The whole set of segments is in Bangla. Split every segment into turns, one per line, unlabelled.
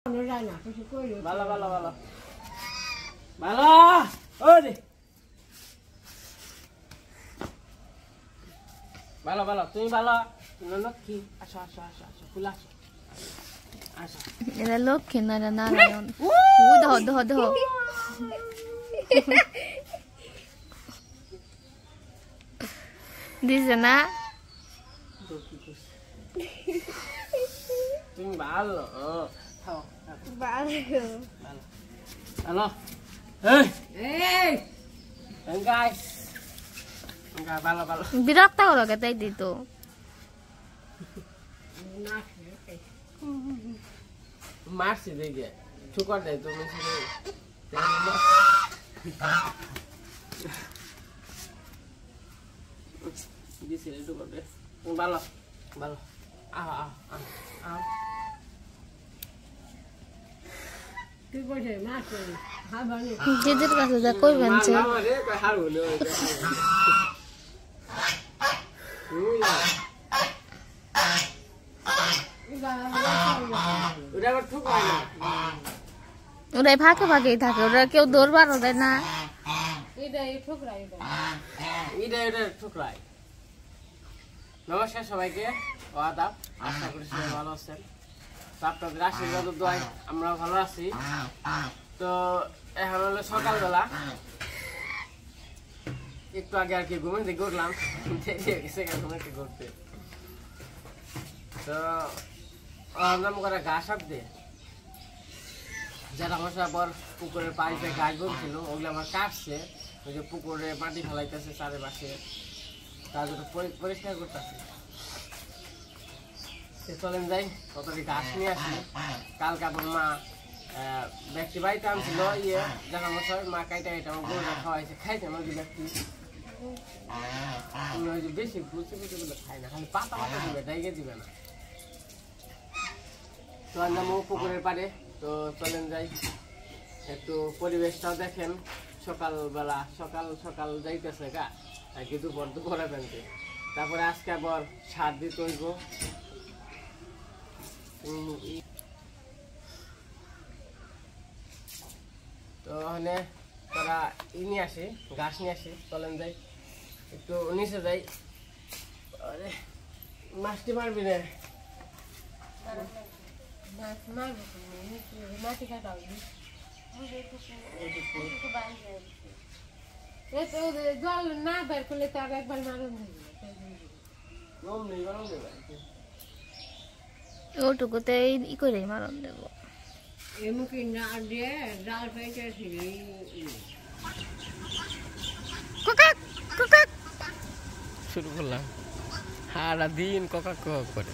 ভালো ভালো ভালো ভালো ওরে ভালো ভালো তুমি ভালো লক্ষ্মী আসো আসো আসো আসো ফুল আসো আসো
এটা লক্ষ্মী না এটা নারায়ণ ও ধো ধো ধো দিছে না
তুমি ভালো খাও
ভালো
ভালো এই এই এঙ্গাই এঙ্গাই ভালো ভালো
বিরক্ত হলো কে তাই দিত
মারছি দেখে ঠুকর দেয় তুমি দিছিলে ঠুকর দেয় ভালো ভালো আহ আহ আহ তুই বসে মাছ
দিদির কাছে যা কইবেন যে ওরাই ফাঁকে ফাঁকেই থাকে ওরা কেউ দৌড়বারও দেয় না
নমস্কার সবাইকে আদাব আশা করি সবাই ভালো আছেন আপনাদের আশীর্বাদ দোয়ায় আমরা ভালো আছি তো এখন হলো সকালবেলা একটু আগে আর কি ঘুমে দিয়ে ঘুরলাম ঘুরতে তো নাম করা ঘাস আনতে যারা আমার পর পুকুরের পাড়িতে গাছ বলছিল ওগুলো আমার কাটছে ওই যে পুকুরে মাটি ফেলাইতেছে চারিপাশে তার জন্য পরিষ্কার করতেছে চলেন যাই কতটি ঘাস নিয়ে আসি কালকে আমার মা ব্যক্তি বাড়িতে আনছিল ইয়ে জানা মশাই মা কাইটা এটা আমার গরুটা খাওয়াইছে খাইছে আমার যে ব্যক্তি বেশি বুঝতে বুঝতে খাই না খালি পাতা পাতা দিবে ডাইগে দিবে না তো আনলাম ও পুকুরের পাড়ে তো চলেন যাই একটু পরিবেশটাও দেখেন সকালবেলা সকাল সকাল যাইতেছে গা আর কি দুপুর ফেলতে তারপরে আজকে আবার সার দিতে হইব তো ওখানে তারা নিয়ে আসে ঘাস নিয়ে আসে চলেন যাই একটু নিচে যাই আরে মাছটি মারবি রে
জল না বের করলে তো আর একবার মারণ
ওটুকুতে ই করে মারণ দেবো
এমুকি না দিয়ে জাল পেয়েছিল
শুরু করলাম সারা দিন কোকা কোকা করে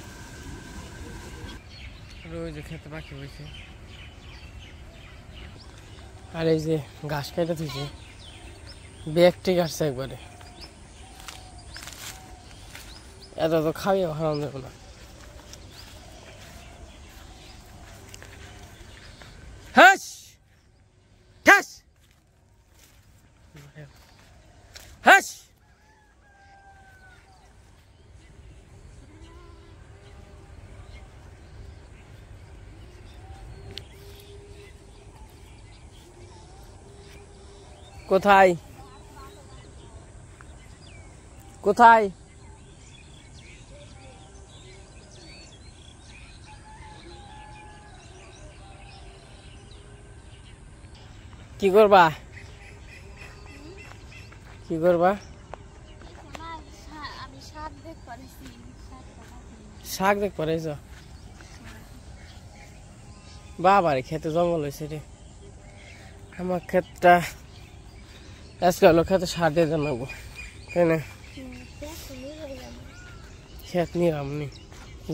রোজ খেতে পাখি হয়েছে আর এই যে ঘাস কেটে থেকে ব্যাগটি কাটছে একবারে এত তো খাইয়ে ভালো দেবো না হাস ঠাস হাস কোথায় কোথায় কি করবা কি করবা শাক দেখ পারাইছ বাবারে খেতে জঙ্গল হয়েছে রে আমার ক্ষেতটা আজকে হলো খেতে সার দিয়ে জানাবো তাই না খেত নিয়ে আমনি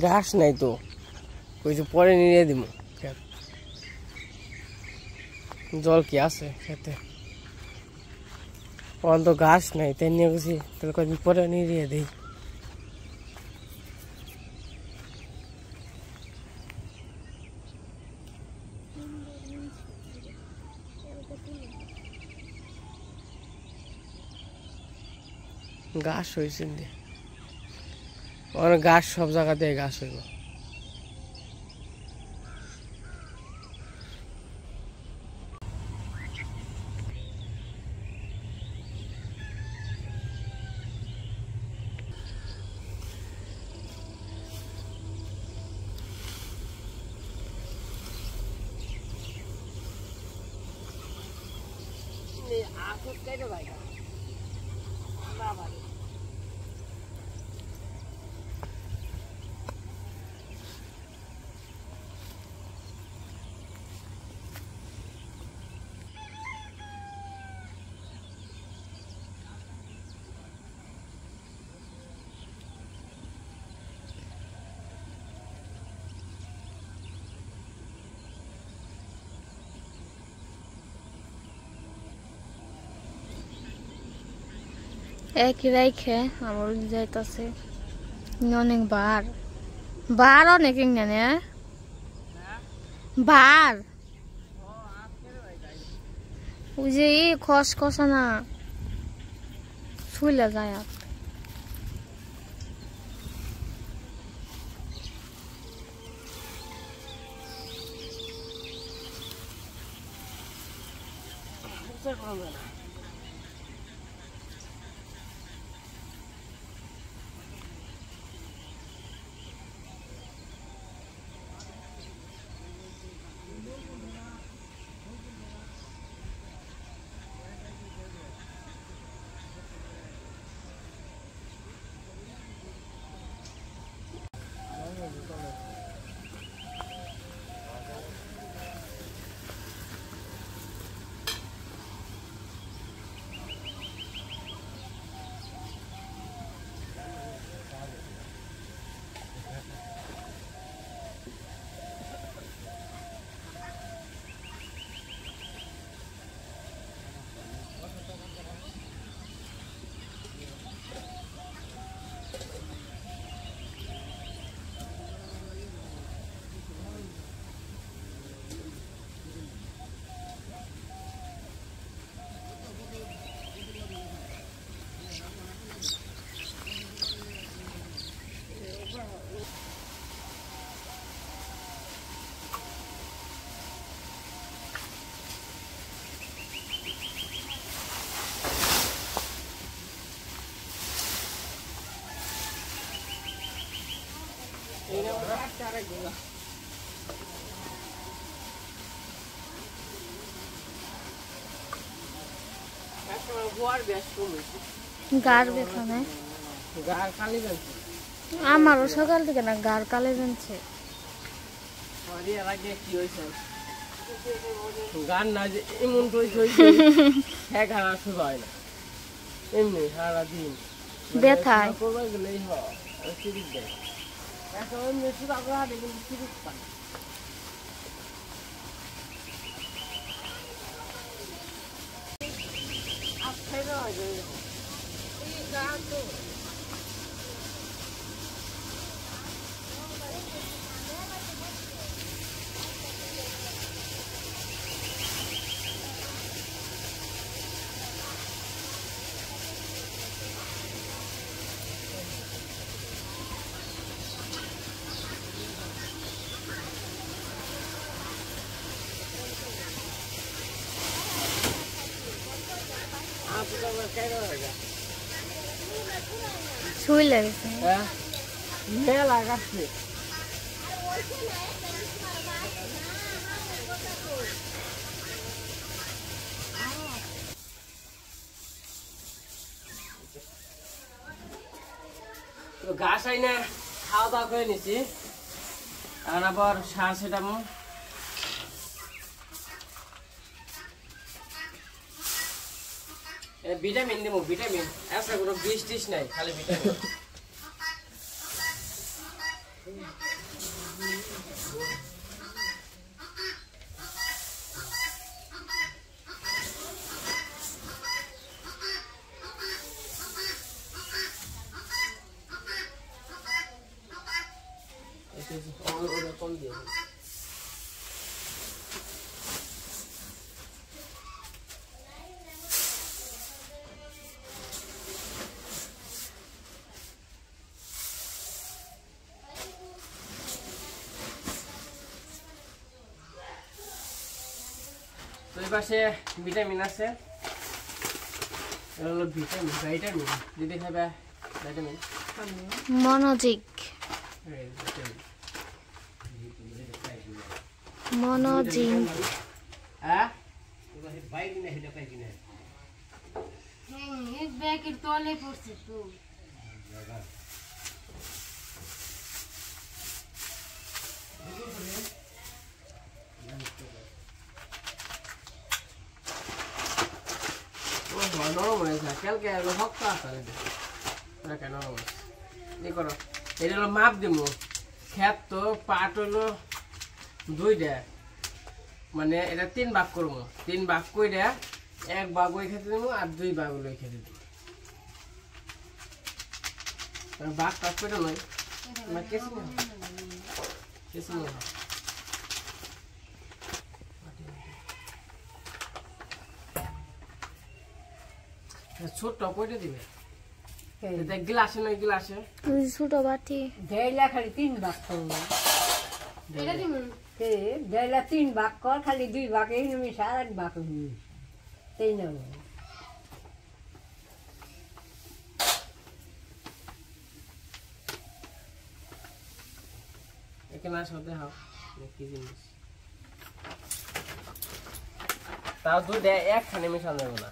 ঘাস নাই তো ওই যে পরে নিয়ে দিব খেত জল কি আছে খেতে অন্ত ঘাস নাই তাই নিয়ে গেছি তাহলে কদিন পরে নিয়ে দিই ঘাস হয়েছে অনেক ঘাস সব জায়গাতে ঘাস হইব
একই রাইখে আমার যাইতাছে অনেক বার বার অনেক জানে বার ওই যে খস খসা না শুইলা যায় আর গার ব্যথা নেই আমারও সকাল থেকে না গার কালে বেঁধছে
গান না যে এমন হয় না এমনি সারাদিন
ব্যথায়
করবার গেলেই হয় সিরিজ দেয় এখন মেসুর আগ্রহে কিন্তু সিরিজ পায়
শুই লাগছে
মেলা গাছে ঘাস আইনা খাওয়া দাওয়া করে নিছি এখন আবার সার সেটামো ভিটামিন দেবো ভিটামিন আছে কোনো বিষ টিস নাই খালি ভিটামিন কম দিয়ে তো এই পাশে ভিটামিন আছে হলো ভিটামিন ভিটামিন যদি খাবে ভিটামিন
মনোজিক মনোজিক
হ্যাঁ
এই ব্যাগের তলে পড়ছে তো
নরম হয়েছে কালকে শক্ত আসলে নরম হয়েছে এই করো এটা হলো মাপ দিব খেত তো পাট হইলো 2টা মানে এটা 3 ভাগ করবো 3 ভাগ করে 1 ভাগ ওই খেতে দেবো আর 2 ভাগ ওই খেতে দেবো ভাগ টাগ করে নয় কেসি না ছোট কয়টা দিবে গ্লাসে নয় গ্লাসে
ছোট বাটি
দেড়লা খালি 3 ভাগ করবো
এটা দিমু
দেড়লা 3 ভাগ কর খালি 2 ভাগ এই নিমিশ আর 1 ভাগ নিমিশ সেই না
এখানে আসতে হাও কি জিনিস তাও দুধ একখানে মিশানো যাবে না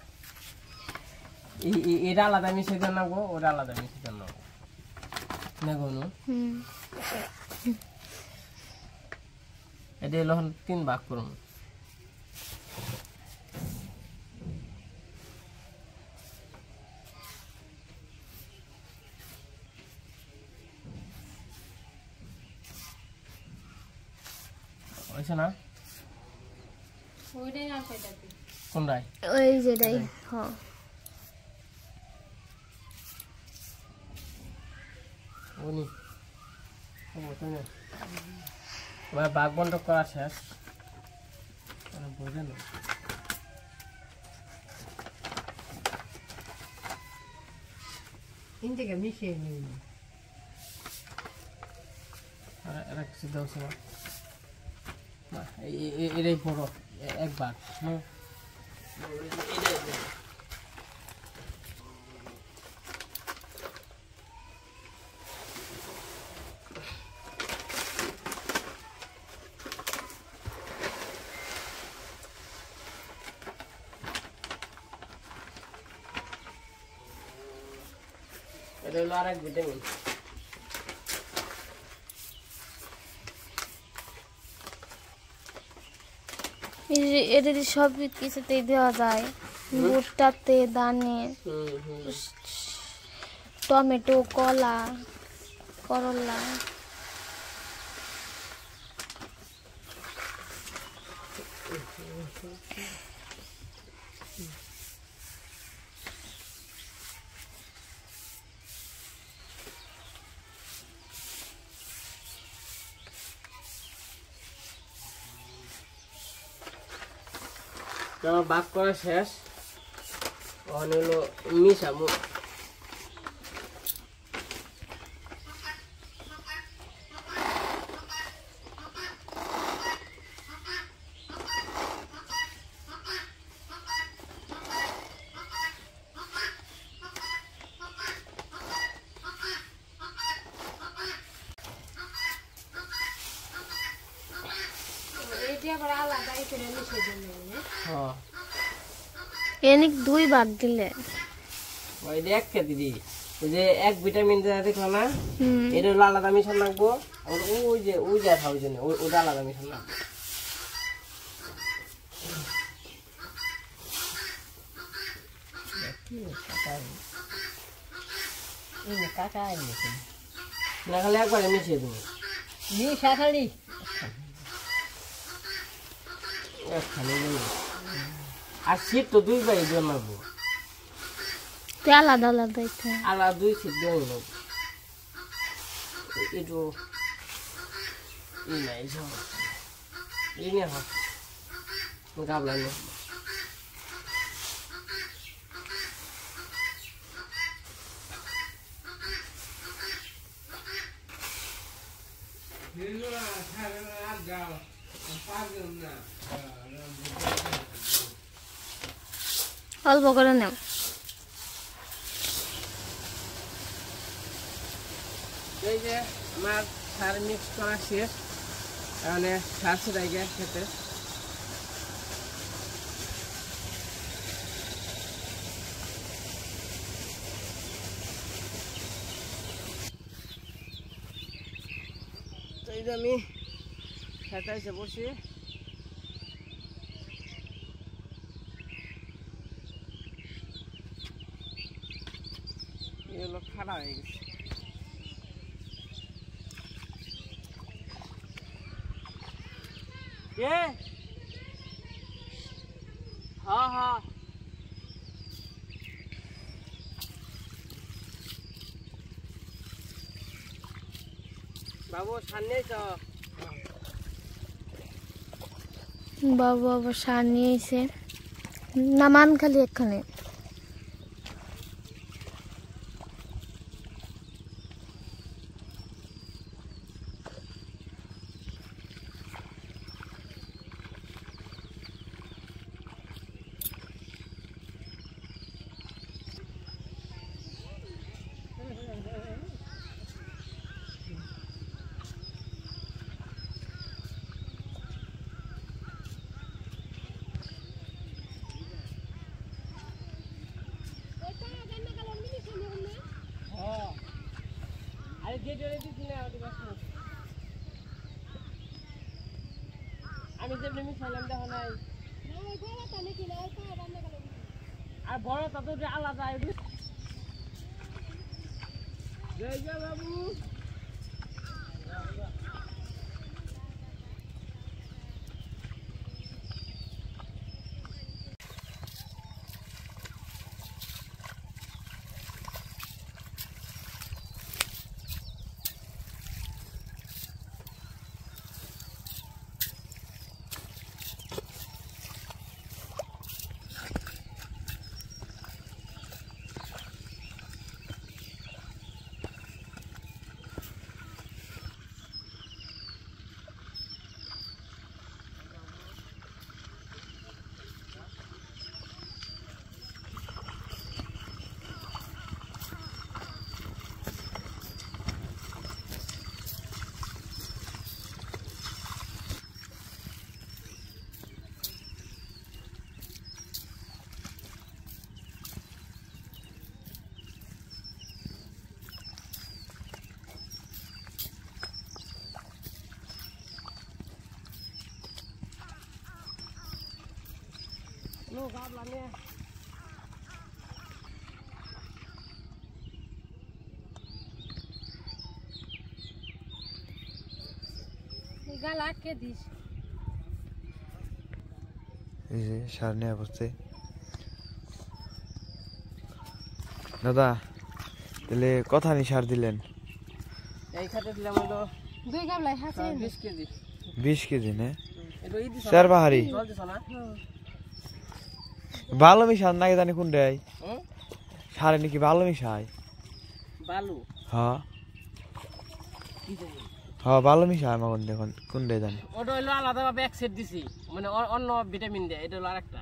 এটা আলাদা মিশিয়ে দেন না গো ওটা আলাদা মিশিয়ে দেন না না গো এটা হলো 3 ভাগ করুন ওইছে না
ওইটাই আর কয়টা দিই
কোনটাই
ওই যেটাই হ্যাঁ
উনি বাঘ বন্ধ করা শেষ বুঝলেন
ইন থেকে মিশিয়ে নিন
এটা কিছু দেওয়া না এটাই বড় 1 ভাগ এটা হলো আরেক ভিটামিন
এদের সব কিছুতেই দেওয়া যায় ভুট্টাতে দানে টমেটো কলা করলা
আমার ভাগ করা শেষ ওখানে হলো মিশামু
এইটা আবার আলাদা করে মিশিয়ে দিলেন
হ্যাঁ
এনিক 2 ভাগ দিলে
ওই দেখ কে দিদি ওই যে 1 ভিটামিন দেয়া দেখো না
হুম
এটা হলো আলাদা মিশান লাগবো আর ওই যে খাওয়ার জন্য ওটা আলাদা মিশান লাগবে
ইন কাকা নিন
না খালি একবারে মিশিয়ে দেবো
মিশা খালি
একখানে আর শীত তো 2 বাই দিয়ে লাগবো
আলাদা আলাদা এটা
আলাদা 2 শীত দিয়ে লাগবো একটু নাই সব নিয়ে হোক গাবলা নিয়ে
অল্প করে নাও
এই যে আমার সার মিক্স করা শেষ তাহলে সার ছিটাই গিয়ে খেতে এই যে আমি খেতে এসে বসি। এগুলো খাড়া হয়ে গেছে। হ্যাঁ হ্যাঁ বাবু সামনে তো
বাবু আবার সার নিয়ে এসে নামান খালি এখানে।
আমি যেমনি মিশাইলাম দেখো নাই আর বড় তত আলাদা বাবু Lu kablannya.
galak ke dis
এই যে সার নিয়ে বসছে দাদা তাহলে কথা নি সার দিলেন
এই খাতে দিলাম হলো
2 গাবলাই হাসে
20 কেজি
20 কেজি না
এটা এই দিছ
চার বাহারি
জল দিছ না
ভালো মিশান নাকি জানি কোন দেয়
হুম
সারে নাকি ভালো মিশায়
বালু
হ্যাঁ
কি জানি
হ্যাঁ ভালো মিশায় আমার দেখুন কোন দেয় জানি
ওটা হলো আলাদা ভাবে এক সেট দিছি মানে অন্য ভিটামিন দেয় এটা হলো আরেকটা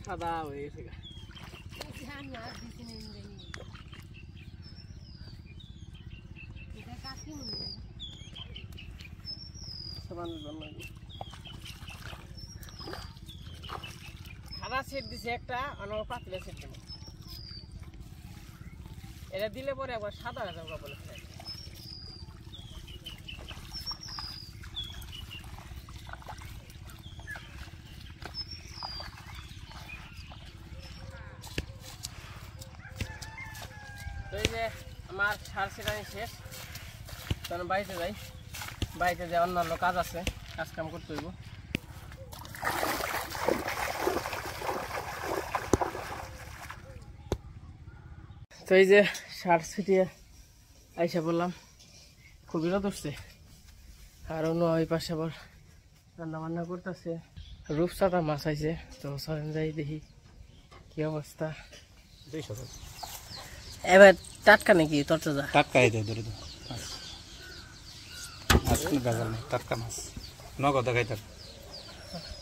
সাদা হয়ে গেছে
ধান না দিছেন এই এটা কাকি মনে
সাবানের জন্য খানা সেট দিছে একটা আর পাতলা সেট দেব এটা দিলে পরে একবার সাদা হয়ে যাবে বলে তো এই যে আমার সার সেটাই শেষ তখন বাড়িতে যাই বাড়িতে যে অন্যান্য কাজ আছে কাজ কাম করতে হইব এই যে সার ছিটিয়ে আইসা বললাম, খুবই রোদ উঠছে। আর অন্য ওই পাশে আবার রান্না বান্না করতেছে। রূপচাঁদা মাছ আইছে, তো চলেন যাই দেখি কি অবস্থা। এবার টাটকা নাকি তরতাজা?
টাটকা এই ধরে দাও মাছ, কোনো ভেজাল নেই, টাটকা মাছ, নগদ দেখাই থাক।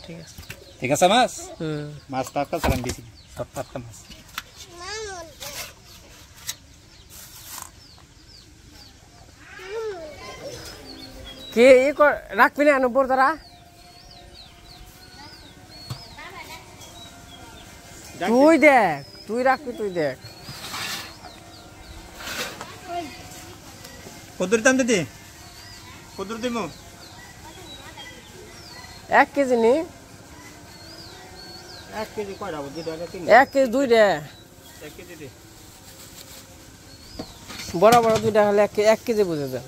ঠিক আছে,
ঠিক আছে মাছ,
হুম।
মাছ টাটকা চালান দিছি, সব টাটকা মাছ।
কে রাখবি না উপর তারা? তুই দেখ, তুই রাখবি, তুই দেখ।
কদুর দাম দিদি, কদুর দিব
1 কেজি নি?
1 কেজি কয়টা?
1 কেজি 2 রে,
1 কেজি দে।
বড় বড় 2টা হলে 1 কেজি বুঝে যায়।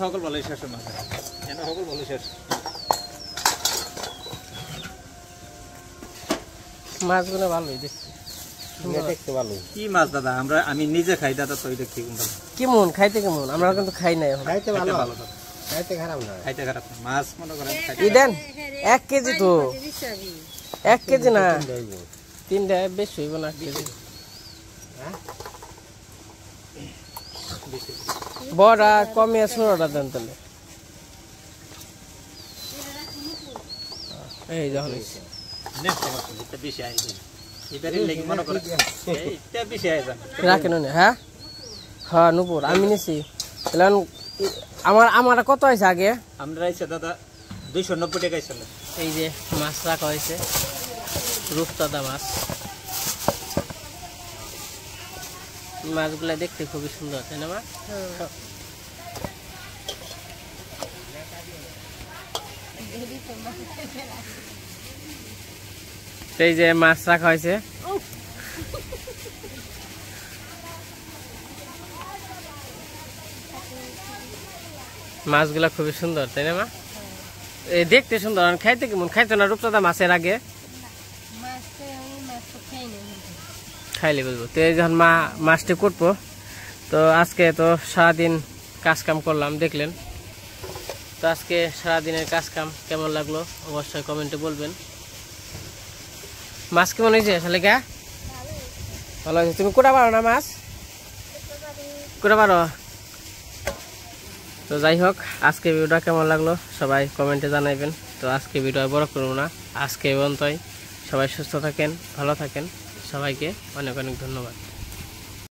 সকল ভালো শেষ মাছ, এনে সকল ভালো শেষ।
মাছগুলো ভালোই দেখছি,
দেখতে ভালো। কি মাছ দাদা? আমি নিজে খাই দাদা, তো এটা ঠিক ভালো।
কেমন খাইতে? কেমন? আমরা কিন্তু খাই নাই এখন।
খাইতে ভালো, ভালো দাদা,
খাইতে খারাপ না,
খাইতে খারাপ না। মাছ মনে করেন
ই দেন 1 কেজি, তো 1 কেজি না 3টা, বেশি হইব না 1 কেজি। বড়া কমিয়ে ছোটটা দেন তাহলে। এই যখন
বেশি আইছে এবারে লেগে মনে করেন এইটা বেশি আইছে।
রাখেন না? হ্যাঁ হ্যাঁ নুপুর আমি নিছি। তাহলে আমার কত হয়েছে আগে?
আমরা আইছে দাদা 290 টাকা আইছিল।
এই যে মাছ রাখা হয়েছে, রূপচাঁদা মাছ। মাছগুলা দেখতে খুবই সুন্দর, তাই না মা? এই যে মাছ রাখা হয়েছে, মাছগুলা খুবই সুন্দর, তাই না মা? এই দেখতে সুন্দর, খাইতে কেমন? খাইতো না রূপচাঁদা মাছের আগে? খাইলে বলবো। তো এই যখন মা মাছটি করবো, তো আজকে তো সারাদিন কাজ কাম করলাম, দেখলেন। তো আজকে সারাদিনের কাজ কাম কেমন লাগলো অবশ্যই কমেন্টে বলবেন। মাছ কেমন হয়েছে শালিকা? ভালো হয়েছে। তুমি কোটা পারো না মাছ? কোটা পারো? তো যাই হোক, আজকে ভিডিওটা কেমন লাগলো সবাই কমেন্টে জানাইবেন। তো আজকে ভিডিও বড় করবো না, আজকে পর্যন্তই। সবাই সুস্থ থাকেন, ভালো থাকেন, সবাইকে অনেক অনেক ধন্যবাদ।